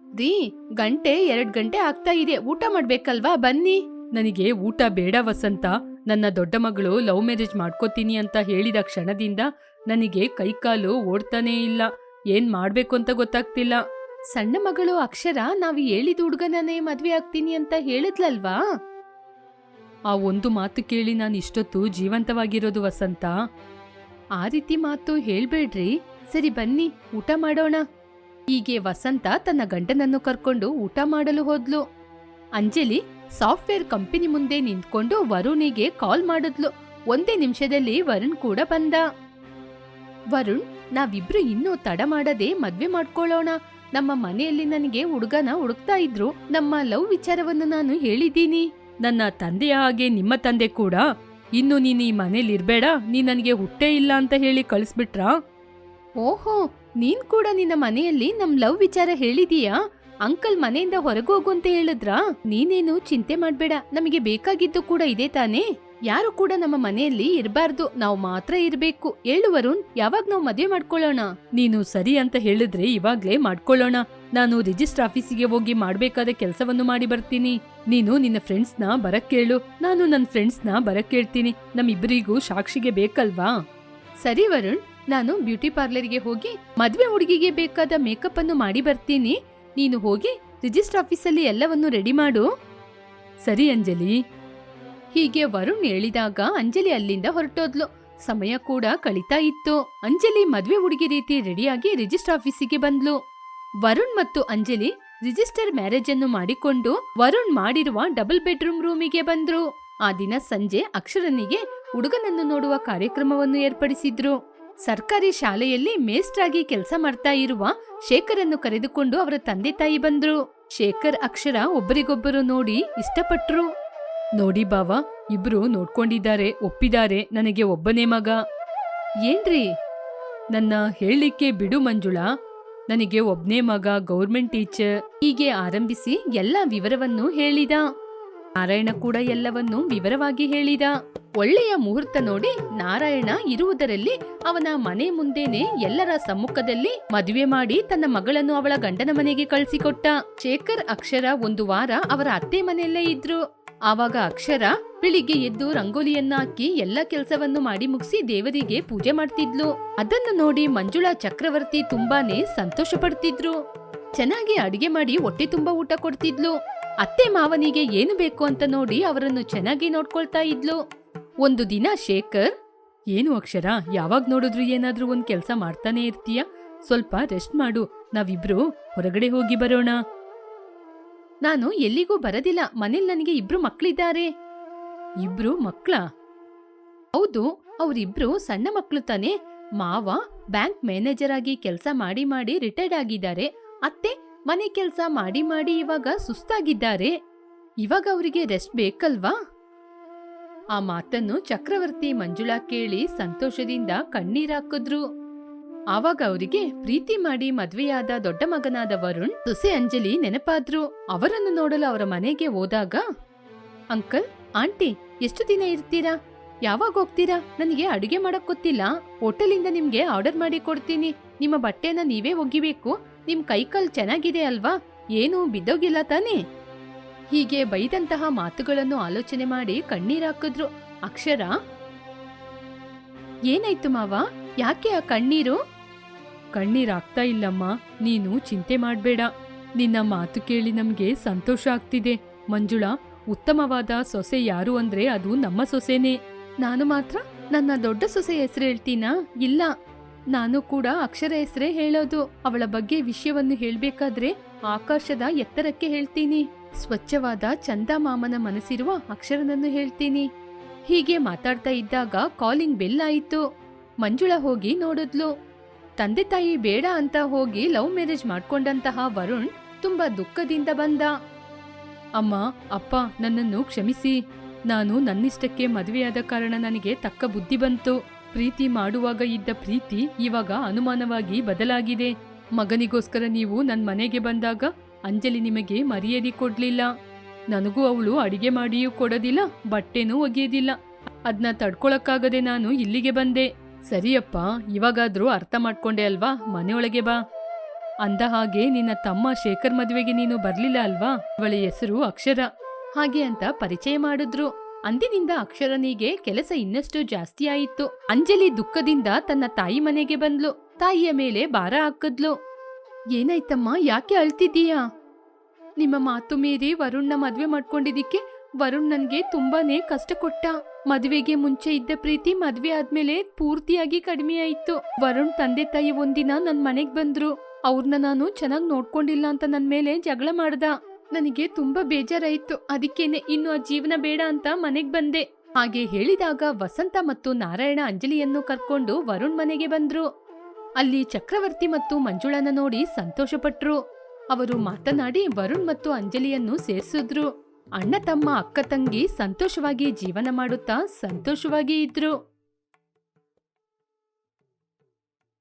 ರೀ, 2 ಗಂಟೆ ಆಗ್ತಾ ಇದೆ, ಊಟ ಮಾಡ್ಬೇಕಲ್ವಾ? ಬನ್ನಿ. ನನಗೆ ಊಟ ಬೇಡ ವಸಂತ. ನನ್ನ ದೊಡ್ಡ ಮಗಳು ಲವ್ ಮ್ಯಾರೇಜ್ ಮಾಡ್ಕೋತೀನಿ ಅಂತ ಹೇಳಿದ ಕ್ಷಣದಿಂದ ನನಗೆ ಕೈಕಾಲು ಓಡ್ತಾನೇ ಇಲ್ಲ. ಏನ್ ಮಾಡ್ಬೇಕು ಅಂತ ಗೊತ್ತಾಗ್ತಿಲ್ಲ. ಸಣ್ಣ ಮಗಳು ಅಕ್ಷರ ನಾವು ಹೇಳಿದ ಹುಡುಗನೇ ಮದ್ವೆ ಆಗ್ತೀನಿ ಅಂತ ಹೇಳಿದ್ಲಲ್ವಾ? ಆ ಒಂದು ಮಾತು ಕೇಳಿ ನಾನು ಇಷ್ಟೊತ್ತು ಜೀವಂತವಾಗಿರೋದು ವಸಂತ. ಆ ರೀತಿ ಮಾತು ಹೇಳ್ಬೇಡ್ರಿ. ಸರಿ ಬನ್ನಿ, ಊಟ ಮಾಡೋಣ. ಹೀಗೆ ವಸಂತ ತನ್ನ ಗಂಡನನ್ನು ಕರ್ಕೊಂಡು ಊಟ ಮಾಡಲು ಹೋದ್ಲು. ಅಂಜಲಿ ಸಾಫ್ಟ್ವೇರ್ ಕಂಪನಿ ಮುಂದೆ ನಿಂತ್ಕೊಂಡು ವರುಣಿಗೆ ಕಾಲ್ ಮಾಡಿದ್ಲು. 1 ನಿಮಿಷದಲ್ಲಿ ವರುಣ್ ಕೂಡ ಬಂದ. ವರುಣ್, ನಾವಿಬ್ರು ಇನ್ನೂ ತಡ ಮಾಡದೆ ಮದ್ವೆ ಮಾಡ್ಕೊಳ್ಳೋಣ. ನಮ್ಮ ಮನೆಯಲ್ಲಿ ನನಗೆ ಹುಡುಗನ ಹುಡುಕ್ತಾ ಇದ್ರು. ನಮ್ಮ ಲವ್ ವಿಚಾರವನ್ನು ನಾನು ಹೇಳಿದ್ದೀನಿ. ನನ್ನ ತಂದೆಯ ಹಾಗೆ ನಿಮ್ಮ ತಂದೆ ಕೂಡ ಇನ್ನು ನೀನ್ ಈ ಮನೇಲಿ ಇರ್ಬೇಡ, ನೀನ್ ನನಗೆ ಹುಟ್ಟೇ ಇಲ್ಲ ಅಂತ ಹೇಳಿ ಕಳಿಸ್ಬಿಟ್ರಾ? ಓಹೋ, ನೀನ್ ಕೂಡ ನಿನ್ನ ಮನೆಯಲ್ಲಿ ನಮ್ ಲವ್ ವಿಚಾರ ಹೇಳಿದೀಯಾ? ಅಂಕಲ್ ಮನೆಯಿಂದ ಹೊರಗೋಗು ಅಂತ ಹೇಳಿದ್ರಾ? ನೀನೇನು ಚಿಂತೆ ಮಾಡ್ಬೇಡ, ನಮಗೆ ಬೇಕಾಗಿದ್ದು ಕೂಡ ಇದೆ ತಾನೇ. ಯಾರು ಕೂಡ ನಮ್ಮ ಮನೆಯಲ್ಲಿ ಇರಬಾರ್ದು, ನಾವು ಮಾತ್ರ ಇರ್ಬೇಕು. ಹೇಳು ವರುಣ್, ಯಾವಾಗ ನಾವು ಮದ್ವೆ ಮಾಡ್ಕೊಳ್ಳೋಣ? ನೀನು ಸರಿ ಅಂತ ಹೇಳಿದ್ರೆ ಇವಾಗ್ಲೇ ಮಾಡ್ಕೊಳ್ಳೋಣ. ನಾನು ರಿಜಿಸ್ಟರ್ ಆಫೀಸಿಗೆ ಹೋಗಿ ಮಾಡ್ಬೇಕಾದ ಕೆಲಸವನ್ನು ಮಾಡಿ ಬರ್ತೀನಿ. ನೀನು ನಿನ್ನ ಫ್ರೆಂಡ್ಸ್ನ ಬರಕ್ಕೇಳು, ನಾನು ನನ್ನ ಫ್ರೆಂಡ್ಸ್ನ ಬರಕ್ಕೇಳ್ತೀನಿ. ನಮ್ಮಿಬ್ಬರಿಗೂ ಸಾಕ್ಷಿಗೆ ಬೇಕಲ್ವಾ? ಸರಿ ವರುಣ್, ನಾನು ಬ್ಯೂಟಿ ಪಾರ್ಲರ್ಗೆ ಹೋಗಿ ಮದ್ವೆ ಹುಡುಗಿಗೆ ಬೇಕಾದ ಮೇಕಪ್ ಅನ್ನು ಮಾಡಿ ಬರ್ತೀನಿ. ನೀನು ಹೋಗಿ ರಿಜಿಸ್ಟರ್ ಆಫೀಸಲ್ಲಿ ಎಲ್ಲವನ್ನು ರೆಡಿ ಮಾಡು. ಸರಿ ಅಂಜಲಿ. ಹೀಗೆ ವರುಣ್ ಹೇಳಿದಾಗ ಅಂಜಲಿ ಅಲ್ಲಿಂದ ಹೊರಟೋದ್ಲು. ಸಮಯ ಕೂಡ ಕಳೀತಾ ಇತ್ತು. ಅಂಜಲಿ ಮದ್ವೆ ಹುಡುಗಿ ರೀತಿ ರೆಡಿಯಾಗಿ ರಿಜಿಸ್ಟರ್ ಆಫೀಸಿಗೆ ಬಂದ್ಲು. ವರುಣ್ ಮತ್ತು ಅಂಜಲಿ ರಿಜಿಸ್ಟರ್ ಮ್ಯಾರೇಜ್ ಅನ್ನು ಮಾಡಿಕೊಂಡು ವರುಣ್ ಮಾಡಿರುವ ಡಬಲ್ ಬೆಡ್ರೂಮ್ ರೂಮಿಗೆ ಬಂದ್ರು. ಆ ದಿನ ಸಂಜೆ ಅಕ್ಷರನಿಗೆ ಹುಡುಗನನ್ನು ನೋಡುವ ಕಾರ್ಯಕ್ರಮವನ್ನು ಏರ್ಪಡಿಸಿದ್ರು. ಸರ್ಕಾರಿ ಶಾಲೆಯಲ್ಲಿ ಮೇಸ್ಟ್ರಾಗಿ ಕೆಲಸ ಮಾಡ್ತಾ ಇರುವ ಶೇಖರನ್ನು ಕರೆದುಕೊಂಡು ಅವರ ತಂದೆ ತಾಯಿ ಬಂದ್ರು. ಶೇಖರ್ ಅಕ್ಷರ ಒಬ್ಬರಿಗೊಬ್ಬರು ನೋಡಿ ಇಷ್ಟಪಟ್ರು. ನೋಡಿ ಬಾವ, ಇಬ್ರು ನೋಡ್ಕೊಂಡಿದ್ದಾರೆ, ಒಪ್ಪಿದ್ದಾರೆ. ನನಗೆ ಒಬ್ಬನೇ ಮಗ. ಏನ್ರಿ? ನನ್ನ ಹೇಳಲಿಕ್ಕೆ ಬಿಡು ಮಂಜುಳಾ. ನನಗೆ ಒಬ್ನೇ ಮಗ, ಗೌರ್ಮೆಂಟ್ ಟೀಚರ್. ಹೀಗೆ ಆರಂಭಿಸಿ ಎಲ್ಲಾ ವಿವರವನ್ನು ಹೇಳಿದ. ನಾರಾಯಣ ಕೂಡ ಎಲ್ಲವನ್ನೂ ವಿವರವಾಗಿ ಹೇಳಿದ. ಒಳ್ಳೆಯ ಮುಹೂರ್ತ ನೋಡಿ ನಾರಾಯಣ ಇರುವುದರಲ್ಲಿ ಅವನ ಮನೆ ಮುಂದೆನೆ ಎಲ್ಲರ ಸಮ್ಮುಖದಲ್ಲಿ ಮದುವೆ ಮಾಡಿ ತನ್ನ ಮಗಳನ್ನು ಅವಳ ಗಂಡನ ಮನೆಗೆ ಕಳಿಸಿಕೊಟ್ಟ. ಶೇಖರ್ ಅಕ್ಷರ ಒಂದು ವಾರ ಅವರ ಅತ್ತೆ ಮನೆಯಲ್ಲೇ ಇದ್ರು. ಆವಾಗ ಅಕ್ಷರ ಬೆಳಿಗ್ಗೆ ಎದ್ದು ರಂಗೋಲಿಯನ್ನ ಹಾಕಿ ಎಲ್ಲ ಕೆಲಸವನ್ನು ಮಾಡಿ ಮುಗಿಸಿ ದೇವರಿಗೆ ಪೂಜೆ ಮಾಡ್ತಿದ್ಲು. ಅದನ್ನು ನೋಡಿ ಮಂಜುಳಾ ಚಕ್ರವರ್ತಿ ತುಂಬಾನೇ ಸಂತೋಷ ಪಡ್ತಿದ್ರು. ಚೆನ್ನಾಗಿ ಅಡಿಗೆ ಮಾಡಿ ಹೊಟ್ಟೆ ತುಂಬಾ ಊಟ ಕೊಡ್ತಿದ್ಲು. ಅತ್ತೆ ಮಾವನಿಗೆ ಏನು ಬೇಕು ಅಂತ ನೋಡಿ ಅವರನ್ನು ಚೆನ್ನಾಗಿ ನೋಡ್ಕೊಳ್ತಾ ಇದ್ಲು. ಒಂದು ದಿನ ಶೇಖರ್, ಏನು ಅಕ್ಷರ, ಯಾವಾಗ ನೋಡಿದ್ರು ಏನಾದ್ರೂ ಒಂದ್ ಕೆಲ್ಸ ಮಾಡ್ತಾನೆ ಇರ್ತೀಯ, ಸ್ವಲ್ಪ ರೆಸ್ಟ್ ಮಾಡು, ನಾವಿಬ್ರು ಹೊರಗಡೆ ಹೋಗಿ ಬರೋಣ. ನಾನು ಎಲ್ಲಿಗೂ ಬರದಿಲ್ಲ, ಮನೇಲಿ ನನಗೆ ಇಬ್ರು ಮಕ್ಳಿದ್ದಾರೆ. ಇಬ್ರು ಮಕ್ಳ? ಹೌದು, ಅವರಿಬ್ರು ಸಣ್ಣ ಮಕ್ಳು ತಾನೆ. ಮಾವ ಬ್ಯಾಂಕ್ ಮ್ಯಾನೇಜರ್ ಆಗಿ ಕೆಲಸ ಮಾಡಿ ಮಾಡಿ ರಿಟೈರ್ಡ್ ಆಗಿದ್ದಾರೆ. ಅತ್ತೆ ಮನೆ ಕೆಲಸ ಮಾಡಿ ಮಾಡಿ ಇವಾಗ ಸುಸ್ತಾಗಿದ್ದಾರೆ. ಇವಾಗ ಅವರಿಗೆ ರೆಸ್ಟ್ ಬೇಕಲ್ವಾ? ಆ ಮಾತನ್ನು ಚಕ್ರವರ್ತಿ ಮಂಜುಳಾ ಕೇಳಿ ಸಂತೋಷದಿಂದ ಕಣ್ಣೀರಾಕಿದ್ರು. ಆವಾಗ ಅವರಿಗೆ ಪ್ರೀತಿ ಮಾಡಿ ಮದ್ವೆಯಾದ ದೊಡ್ಡ ಮಗನಾದ ವರುಣ್, ಸೊಸೆ ಅಂಜಲಿ ನೆನಪಾದ್ರು. ಅವರನ್ನು ನೋಡಲು ಅವರ ಮನೆಗೆ ಹೋದಾಗ, ಅಂಕಲ್, ಆಂಟಿ, ಎಷ್ಟು ದಿನ ಇರ್ತೀರಾ? ಯಾವಾಗ ಹೋಗ್ತೀರಾ? ನನಗೆ ಅಡುಗೆ ಮಾಡಕ್ ಗೊತ್ತಿಲ್ಲ. ಹೋಟೆಲಿಂದ ನಿಮ್ಗೆ ಆರ್ಡರ್ ಮಾಡಿ ಕೊಡ್ತೀನಿ. ನಿಮ್ಮ ಬಟ್ಟೆನ ನೀವೇ ಒಗಿಬೇಕು. ನಿಮ್ ಕೈಕಾಲ್ ಚೆನ್ನಾಗಿದೆ ಅಲ್ವಾ? ಏನೂ ಬಿದ್ದೋಗಿಲ್ಲ ತಾನೇ? ಹೀಗೆ ಬೈದಂತಹ ಮಾತುಗಳನ್ನು ಆಲೋಚನೆ ಮಾಡಿ ಕಣ್ಣೀರಾಕಿದ್ರು. ಅಕ್ಷರ, ಏನಾಯ್ತು ಮಾವ, ಯಾಕೆ ಆ ಕಣ್ಣೀರು? ಕಣ್ಣೀರಾಗ್ತಾ ಇಲ್ಲಮ್ಮ, ನೀನು ಚಿಂತೆ ಮಾಡ್ಬೇಡ. ನಿನ್ನ ಮಾತು ಕೇಳಿ ನಮ್ಗೆ ಸಂತೋಷ ಆಗ್ತಿದೆ. ಮಂಜುಳಾ, ಉತ್ತಮವಾದ ಸೊಸೆ ಯಾರು ಅಂದ್ರೆ ಅದು ನಮ್ಮ ಸೊಸೆನೇ. ನಾನು ಮಾತ್ರ ನನ್ನ ದೊಡ್ಡ ಸೊಸೆ ಹೆಸರು ಹೇಳ್ತೀನಾ? ಇಲ್ಲ, ನಾನು ಕೂಡ ಅಕ್ಷರ ಹೆಸರೇ ಹೇಳೋದು. ಅವಳ ಬಗ್ಗೆ ವಿಷಯವನ್ನು ಹೇಳ್ಬೇಕಾದ್ರೆ ಆಕಾಶದ ಎತ್ತರಕ್ಕೆ ಹೇಳ್ತೀನಿ. ಸ್ವಚ್ಛವಾದ ಚಂದಮಾಮನ ಮನಸ್ಸಿರುವ ಅಕ್ಷರನನ್ನು ಹೇಳ್ತೀನಿ. ಹೀಗೆ ಮಾತಾಡ್ತಾ ಇದ್ದಾಗ ಕಾಲಿಂಗ್ ಬೆಲ್ ಆಯಿತು. ಮಂಜುಳಾ ಹೋಗಿ ನೋಡಿದ್ಲು. ತಂದೆ ತಾಯಿ ಬೇಡ ಅಂತ ಹೋಗಿ ಲವ್ ಮ್ಯಾರೇಜ್ ಮಾಡ್ಕೊಂಡಂತಹ ವರುಣ್ ತುಂಬಾ ದುಃಖದಿಂದ ಬಂದ. ಅಮ್ಮ, ಅಪ್ಪ, ನನ್ನನ್ನು ಕ್ಷಮಿಸಿ. ನಾನು ನನ್ನಿಷ್ಟಕ್ಕೆ ಮದುವೆಯಾದ ಕಾರಣ ನನಗೆ ತಕ್ಕ ಬುದ್ಧಿ ಬಂತು. ಪ್ರೀತಿ ಮಾಡುವಾಗ ಇದ್ದ ಪ್ರೀತಿ ಇವಾಗ ಅನುಮಾನವಾಗಿ ಬದಲಾಗಿದೆ. ಮಗನಿಗೋಸ್ಕರ ನೀವು ನನ್ನ ಮನೆಗೆ ಬಂದಾಗ ಅಂಜಲಿ ನಿಮಗೆ ಮರ್ಯಾದೆ ಕೊಡ್ಲಿಲ್ಲ. ನನಗೂ ಅವಳು ಅಡಿಗೆ ಮಾಡಿಯೂ ಕೊಡೋದಿಲ್ಲ, ಬಟ್ಟೆನೂ ಒಗೆಯೋದಿಲ್ಲ. ಅದನ್ನ ತಡ್ಕೊಳಕ್ಕಾಗದೆ ನಾನು ಇಲ್ಲಿಗೆ ಬಂದೆ. ಸರಿಯಪ್ಪ, ಇವಾಗಾದ್ರೂ ಅರ್ಥ ಮಾಡ್ಕೊಂಡೆ ಅಲ್ವಾ? ಮನೆಯೊಳಗೆ ಬಾ. ಅಂದ ಹಾಗೆ ನಿನ್ನ ತಮ್ಮ ಶೇಖರ್ ಮದುವೆಗೆ ನೀನು ಬರ್ಲಿಲ್ಲ ಅಲ್ವಾ? ಅವಳ ಹೆಸರು ಅಕ್ಷರ. ಹಾಗೆ ಅಂತ ಪರಿಚಯ ಮಾಡಿದ್ರು. ಅಂದಿನಿಂದ ಅಕ್ಷರನಿಗೆ ಕೆಲಸ ಇನ್ನಷ್ಟು ಜಾಸ್ತಿ ಆಯಿತು. ಅಂಜಲಿ ದುಃಖದಿಂದ ತನ್ನ ತಾಯಿ ಮನೆಗೆ ಬಂದ್ಲು. ತಾಯಿಯ ಮೇಲೆ ಭಾರ ಹಾಕಿದ್ಲು. ಏನಾಯ್ತಮ್ಮ, ಯಾಕೆ ಅಳ್ತಿದ್ದೀಯಾ? ನಿಮ್ಮ ಮಾತು ಮೀರಿ ವರುಣ್ನ ಮದ್ವೆ ಮಾಡ್ಕೊಂಡಿದ್ದಕ್ಕೆ ವರುಣ್ ನನ್ಗೆ ತುಂಬಾನೇ ಕಷ್ಟ ಕೊಟ್ಟ. ಮದ್ವೆಗೆ ಮುಂಚೆ ಇದ್ದ ಪ್ರೀತಿ ಮದ್ವೆ ಆದ್ಮೇಲೆ ಪೂರ್ತಿಯಾಗಿ ಕಡಿಮೆ ಆಯ್ತು. ವರುಣ್ ತಂದೆ ತಾಯಿ ಒಂದಿನ ನನ್ ಮನೆಗ್ ಬಂದ್ರು. ಅವ್ರನ್ನ ನಾನು ಚೆನ್ನಾಗ್ ನೋಡ್ಕೊಂಡಿಲ್ಲ ಅಂತ ನನ್ ಮೇಲೆ ಜಗಳ ಮಾಡ್ದ. ನನಗೆ ತುಂಬಾ ಬೇಜಾರಾಯ್ತು. ಅದಕ್ಕೇನೆ ಇನ್ನು ಆ ಜೀವನ ಬೇಡ ಅಂತ ಮನೆಗ್ ಬಂದೆ. ಹಾಗೆ ಹೇಳಿದಾಗ ವಸಂತ ಮತ್ತು ನಾರಾಯಣ ಅಂಜಲಿಯನ್ನು ಕರ್ಕೊಂಡು ವರುಣ್ ಮನೆಗೆ ಬಂದ್ರು. ಅಲ್ಲಿ ಚಕ್ರವರ್ತಿ ಮತ್ತು ಮಂಜುಳನ ನೋಡಿ ಸಂತೋಷಪಟ್ರು. ಅವರು ಮಾತನಾಡಿ ವರುಣ್ ಮತ್ತು ಅಂಜಲಿಯನ್ನು ಸೇರ್ಸಿದ್ರು. ಅಣ್ಣ ತಮ್ಮ ಅಕ್ಕ ತಂಗಿ ಸಂತೋಷವಾಗಿ ಜೀವನ ಮಾಡುತ್ತಾ ಸಂತೋಷವಾಗಿ ಇದ್ರು.